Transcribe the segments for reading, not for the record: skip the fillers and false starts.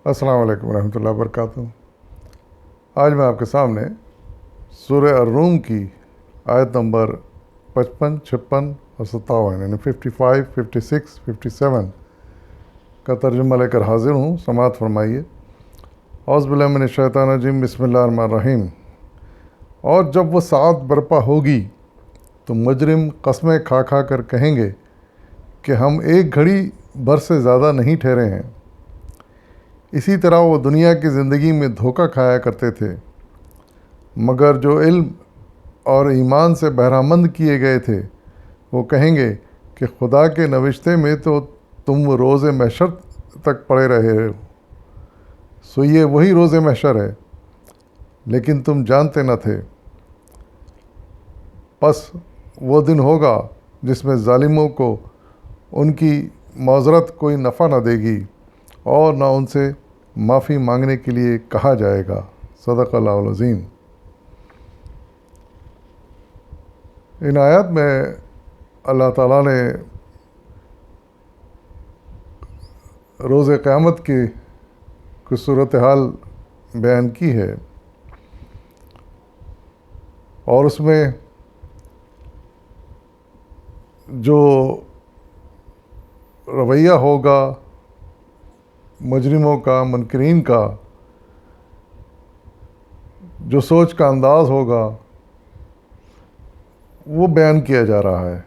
السلام علیکم ورحمۃ اللہ وبرکاتہ۔ آج میں آپ کے سامنے سورہ الروم کی آیت نمبر 55، 56 اور 57 یعنی 55، 56، 57 کا ترجمہ لے کر حاضر ہوں۔ سماعت فرمائیے۔ اعوذ باللہ من الشیطان الرجیم، بسم اللہ الرحمن الرحیم۔ اور جب وہ ساعت برپا ہوگی تو مجرم قسمیں کھا کھا کر کہیں گے کہ ہم ایک گھڑی بھر سے زیادہ نہیں ٹھہرے ہیں۔ اسی طرح وہ دنیا کی زندگی میں دھوکہ کھایا کرتے تھے، مگر جو علم اور ایمان سے بہرامند کیے گئے تھے وہ کہیں گے کہ خدا کے نوشتے میں تو تم روز محشر تک پڑے رہے ہو، سو یہ وہی روز محشر ہے، لیکن تم جانتے نہ تھے۔ پس وہ دن ہوگا جس میں ظالموں کو ان کی معذرت کوئی نفع نہ دے گی اور نہ ان سے معافی مانگنے کے لیے کہا جائے گا۔ صدق اللہ العظیم۔ ان آیات میں اللہ تعالیٰ نے روز قیامت کی کچھ صورتحال بیان کی ہے، اور اس میں جو رویہ ہوگا مجرموں کا، منکرین کا، جو سوچ کا انداز ہوگا وہ بیان کیا جا رہا ہے،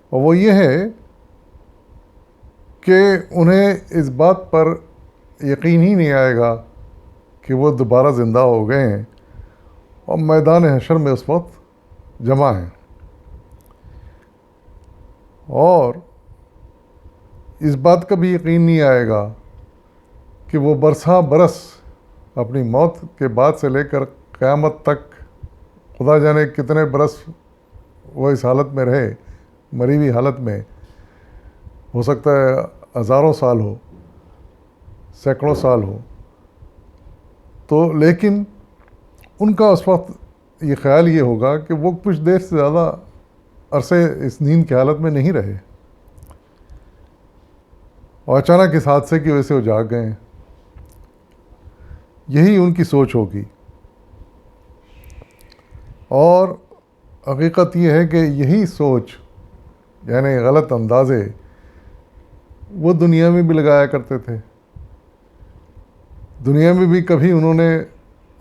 اور وہ یہ ہے کہ انہیں اس بات پر یقین ہی نہیں آئے گا کہ وہ دوبارہ زندہ ہو گئے ہیں اور میدان حشر میں اس وقت جمع ہیں، اور اس بات کا بھی یقین نہیں آئے گا کہ وہ برساں برس اپنی موت کے بعد سے لے کر قیامت تک خدا جانے کتنے برس وہ اس حالت میں رہے، مری ہوئی حالت میں، ہو سکتا ہے ہزاروں سال ہو، سینکڑوں سال ہو، تو لیکن ان کا اس وقت یہ خیال یہ ہوگا کہ وہ کچھ دیر سے زیادہ عرصے اس نیند کی حالت میں نہیں رہے، اور اچانک اس حادثے کی وجہ سے وہ جاگ گئے ہیں۔ یہی ان کی سوچ ہوگی، اور حقیقت یہ ہے کہ یہی سوچ یعنی غلط اندازے وہ دنیا میں بھی لگایا کرتے تھے۔ دنیا میں بھی کبھی انہوں نے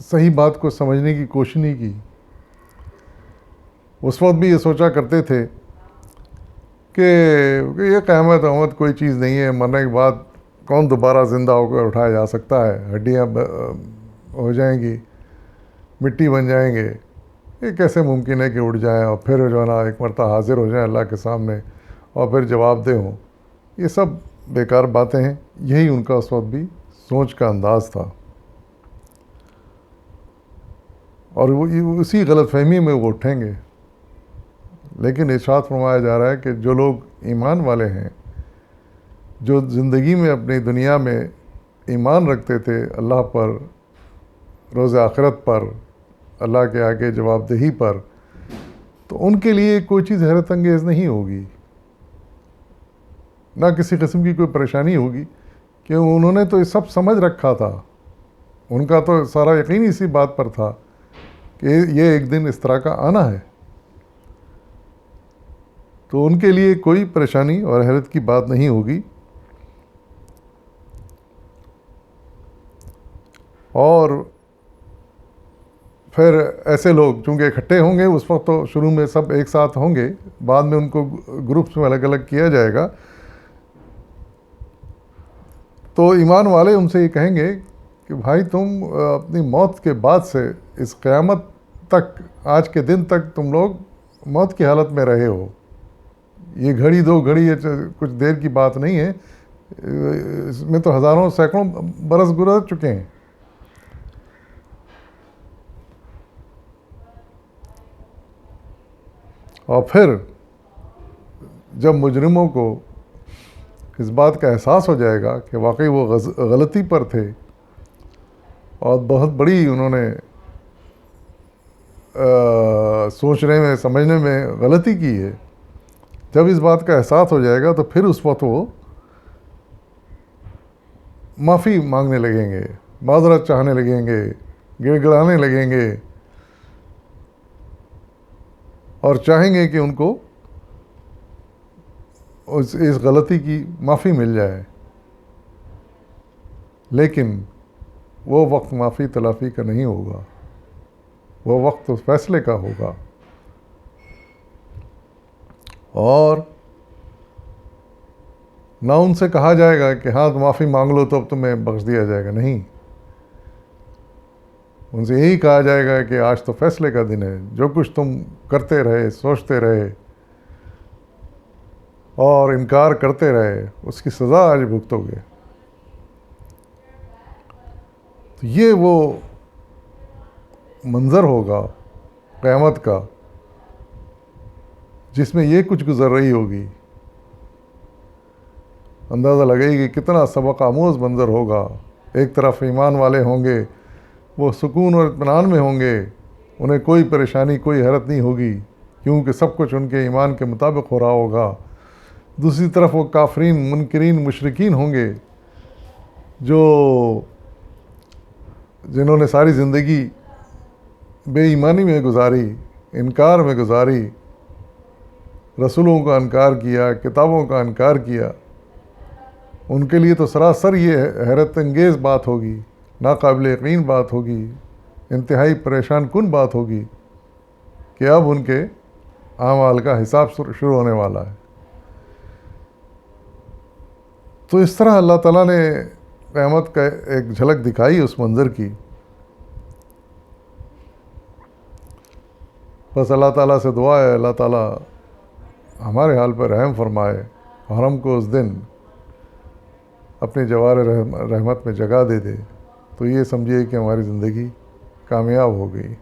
صحیح بات کو سمجھنے کی کوشش نہیں کی۔ اس وقت بھی یہ سوچا کرتے تھے کہ یہ قیامت وامت کوئی چیز نہیں ہے، مرنے کے بعد کون دوبارہ زندہ ہو کر اٹھایا جا سکتا ہے، ہڈیاں ہو جائیں گی، مٹی بن جائیں گے، یہ کیسے ممکن ہے کہ اٹھ جائیں اور پھر جو ہے نا ایک مرتبہ حاضر ہو جائیں اللہ کے سامنے اور پھر جواب دہ ہوں۔ یہ سب بیکار باتیں ہیں۔ یہی ان کا اس وقت بھی سوچ کا انداز تھا، اور وہ اسی غلط فہمی میں وہ اٹھیں گے۔ لیکن ارشاد فرمایا جا رہا ہے کہ جو لوگ ایمان والے ہیں، جو زندگی میں اپنی دنیا میں ایمان رکھتے تھے اللہ پر، روز آخرت پر، اللہ کے آگے جواب دہی پر، تو ان کے لیے کوئی چیز حیرت انگیز نہیں ہوگی، نہ کسی قسم کی کوئی پریشانی ہوگی، کہ انہوں نے تو یہ سب سمجھ رکھا تھا۔ ان کا تو سارا یقین اسی بات پر تھا کہ یہ ایک دن اس طرح کا آنا ہے، تو ان کے لیے کوئی پریشانی اور حیرت کی بات نہیں ہوگی۔ اور پھر ایسے لوگ چونکہ اکٹھے ہوں گے اس وقت، تو شروع میں سب ایک ساتھ ہوں گے، بعد میں ان کو گروپس میں الگ الگ کیا جائے گا، تو ایمان والے ان سے یہ کہیں گے کہ بھائی تم اپنی موت کے بعد سے اس قیامت تک، آج کے دن تک تم لوگ موت کی حالت میں رہے ہو، یہ گھڑی دو گھڑی یہ کچھ دیر کی بات نہیں ہے، اس میں تو ہزاروں سینکڑوں برس گزر چکے ہیں۔ اور پھر جب مجرموں کو اس بات کا احساس ہو جائے گا کہ واقعی وہ غلطی پر تھے اور بہت بڑی انہوں نے سوچنے میں، سمجھنے میں غلطی کی ہے، جب اس بات کا احساس ہو جائے گا تو پھر اس وقت وہ معافی مانگنے لگیں گے، معذرت چاہنے لگیں گے، گڑ گڑانے لگیں گے اور چاہیں گے کہ ان کو اس غلطی کی معافی مل جائے، لیکن وہ وقت معافی تلافی کا نہیں ہوگا، وہ وقت اس فیصلے کا ہوگا. اور نہ ان سے کہا جائے گا کہ ہاں معافی مانگ لو تو اب تمہیں بخش دیا جائے گا، نہیں. ان سے یہی کہا جائے گا کہ آج تو فیصلے کا دن ہے، جو کچھ تم کرتے رہے، سوچتے رہے اور انکار کرتے رہے، اس کی سزا آج بھگتو گے. تو یہ وہ منظر ہوگا قیامت کا جس میں یہ کچھ گزر رہی ہوگی. اندازہ لگے کہ کتنا سبق آموز منظر ہوگا. ایک طرف ایمان والے ہوں گے، وہ سکون اور اطمینان میں ہوں گے، انہیں کوئی پریشانی، کوئی حیرت نہیں ہوگی کیونکہ سب کچھ ان کے ایمان کے مطابق ہو رہا ہوگا. دوسری طرف وہ کافرین، منکرین، مشرکین ہوں گے جنہوں نے ساری زندگی بے ایمانی میں گزاری، انکار میں گزاری، رسولوں کا انکار کیا، کتابوں کا انکار کیا. ان کے لیے تو سراسر یہ حیرت انگیز بات ہوگی، ناقابل یقین بات ہوگی، انتہائی پریشان کن بات ہوگی کہ اب ان کے اعمال کا حساب شروع ہونے والا ہے. تو اس طرح اللہ تعالیٰ نے قیامت کا ایک جھلک دکھائی اس منظر کی. بس اللہ تعالیٰ سے دعا ہے اللہ تعالیٰ ہمارے حال پر رحم فرمائے اور ہم کو اس دن اپنی جوار رحمت میں جگہ دے دے، تو یہ سمجھیے کہ ہماری زندگی کامیاب ہو گئی.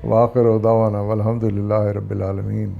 وآخر دعوانا والحمد للہ رب العالمین.